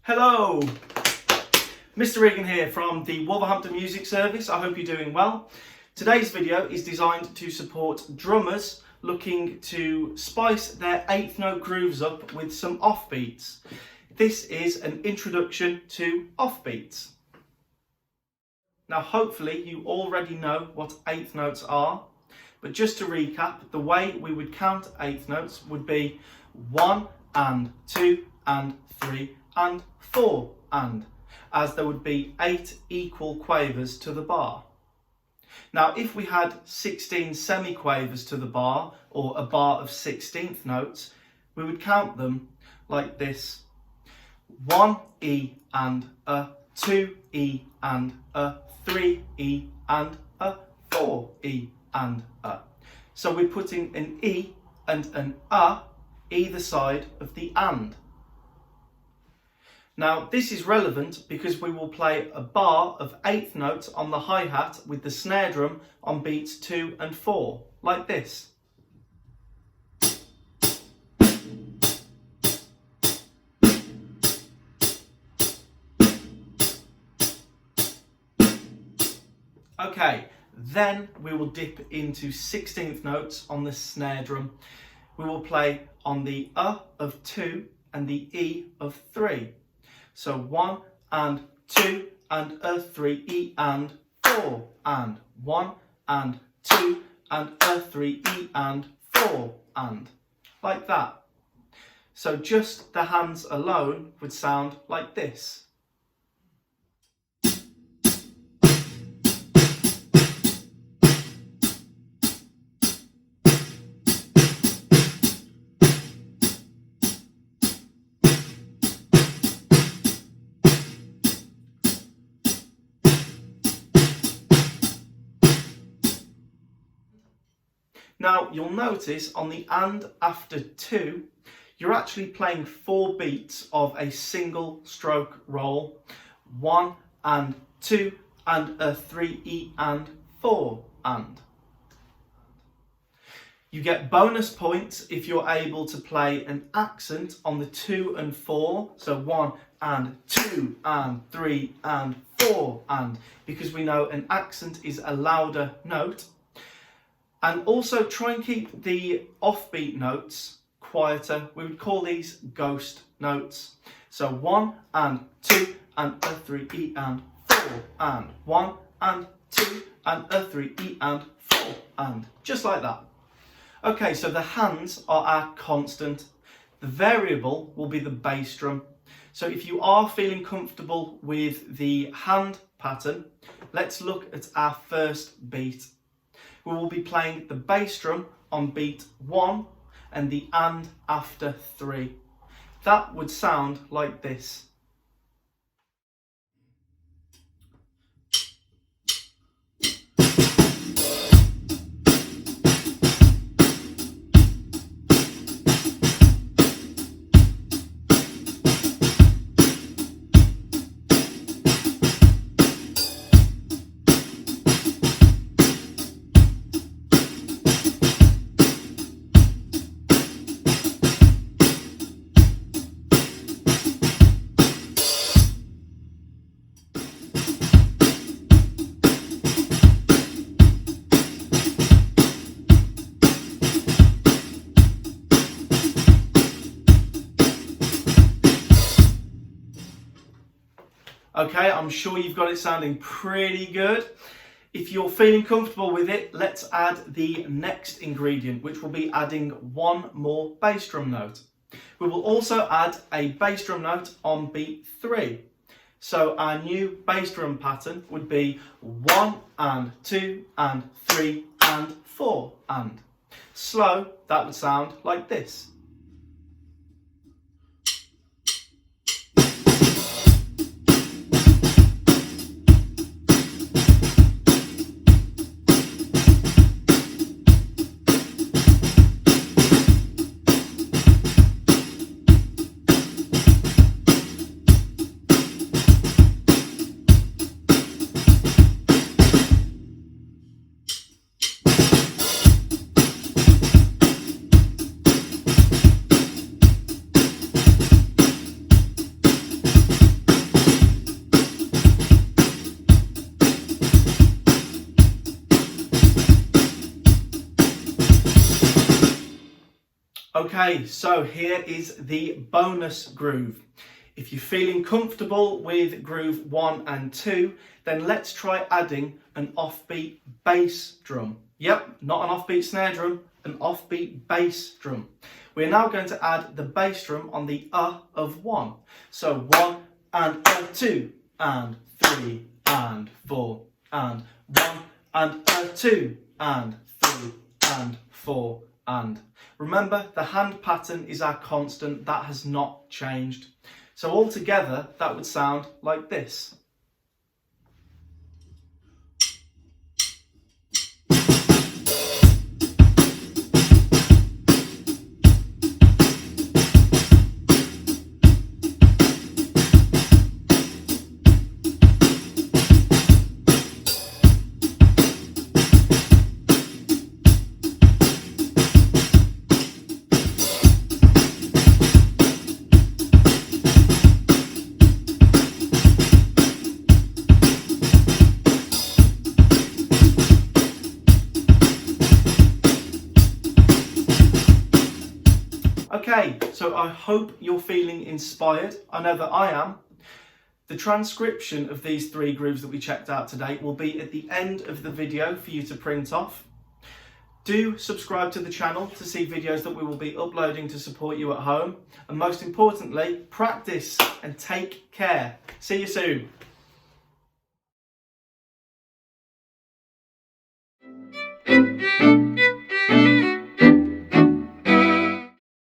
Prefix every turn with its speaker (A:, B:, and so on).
A: Hello, Mr. Regan here from the Wolverhampton Music Service. I hope you're doing well. Today's video is designed to support drummers looking to spice their eighth note grooves up with some offbeats. This is an introduction to offbeats. Now hopefully you already know what eighth notes are, but just to recap, the way we would count eighth notes would be 1 and 2 and 3 and 4 and, as there would be 8 equal quavers to the bar. Now if we had 16 semiquavers to the bar, or a bar of 16th notes, we would count them like this: 1 E and a, 2 E and a, 3 E and a, 4 E and a. So we're putting an E and an A either side of the and. Now this is relevant because we will play a bar of eighth notes on the hi-hat with the snare drum on beats 2 and 4, like this. Okay, then we will dip into 16th notes on the snare drum. We will play on the A of 2 and the E of 3. So 1 and 2 and a, 3 E and 4 and, 1 and 2 and a, 3 E and 4 and, like that. So just the hands alone would sound like this. Now you'll notice on the and after 2, you're actually playing 4 beats of a single stroke roll. 1 and 2 and a, 3 E and 4 and. You get bonus points if you're able to play an accent on the 2 and 4. So 1 and 2 and 3 and 4 and, because we know an accent is a louder note. And also try and keep the offbeat notes quieter. We would call these ghost notes. So 1 and 2 and a, 3 E and 4 and, 1 and 2 and a, 3 E and 4 and, just like that. Okay, so the hands are our constant. The variable will be the bass drum. So if you are feeling comfortable with the hand pattern, let's look at our first beat. We will be playing the bass drum on beat 1 and the and after 3. That would sound like this. Okay, I'm sure you've got it sounding pretty good. If you're feeling comfortable with it, let's add the next ingredient, which will be adding 1 more bass drum note. We will also add a bass drum note on beat 3. So our new bass drum pattern would be 1 and 2 and 3 and 4 and. Slow, that would sound like this. Okay, so here is the bonus groove. If you're feeling comfortable with groove 1 and 2, then let's try adding an offbeat bass drum. Yep, not an offbeat snare drum, an offbeat bass drum. We're now going to add the bass drum on the of 1. So 1 and 2 and 3 and 4 and 1 and 2 and 3 and 4 and. Remember, the hand pattern is our constant, that has not changed. So altogether, that would sound like this. Okay, so I hope you're feeling inspired. I know that I am. The transcription of these 3 grooves that we checked out today will be at the end of the video for you to print off. Do subscribe to the channel to see videos that we will be uploading to support you at home. And most importantly, practice and take care. See you soon.